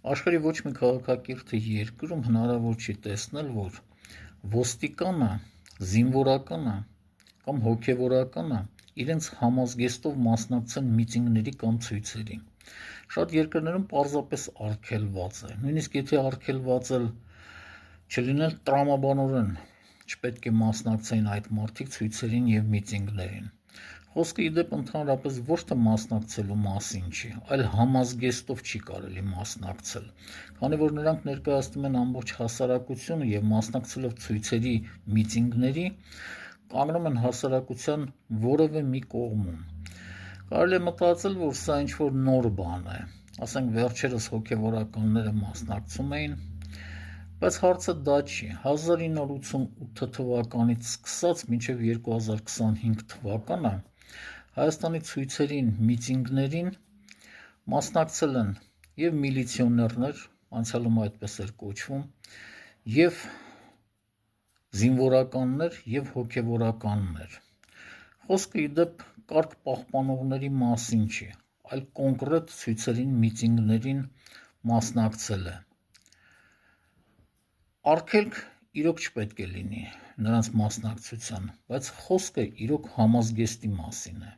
Աշխարհի ոչ մի քաղաքակիրթ երկրում հնարավոր չի տեսնել, որ ոստիկանը, զինվորականը կամ հոգևորականը իրենց համազգեստով մասնակցեն միտինգների կամ ցույցերի։ Շատ երկրներում պարզապես արգելված է, նույնիսկ եթե արգելված էլ չլինել տրամաբանորեն չպետք է մասնակցեին այդ մարդիկ ցույցերին և միտինգներին։ Խոսքը ի դեպ ընդհանրապես ոչ թե մասնակցելու մասին չի, այլ համազգեստով չի կարելի մասնակցել, քանի որ նրանք ներկայացնում են ամբողջ հասարակությունը և մասնակցելով ցույցերի, միտինգների, կանգնում են հասարակության որևէ մի կողմում։ Կարելի է մտածել, որ սա ինչ-որ նոր բան է, ասենք վերջերս հոգևորականները մասնակցում էին, բայց հարցը դա չի։ 1988 թվականից սկսած մինչև 2025 թվականը Հայաստանի ցույցերին, միտինգներին մասնակցել են և միլիցիոներներ, անցյալում այդպես էր կոչվում, և զինվորականներ և հոգևորականներ։ Խոսքը ի դեպ կարգ պահպանողների մասին չի, այլ կոնկրետ ցույցերին, միտինգներին մասնակցել է։ Արգելք իրոք չպետք է լինի նրանց մասնակցության, բայց խոսքը իրոք համազգեստի մասին է։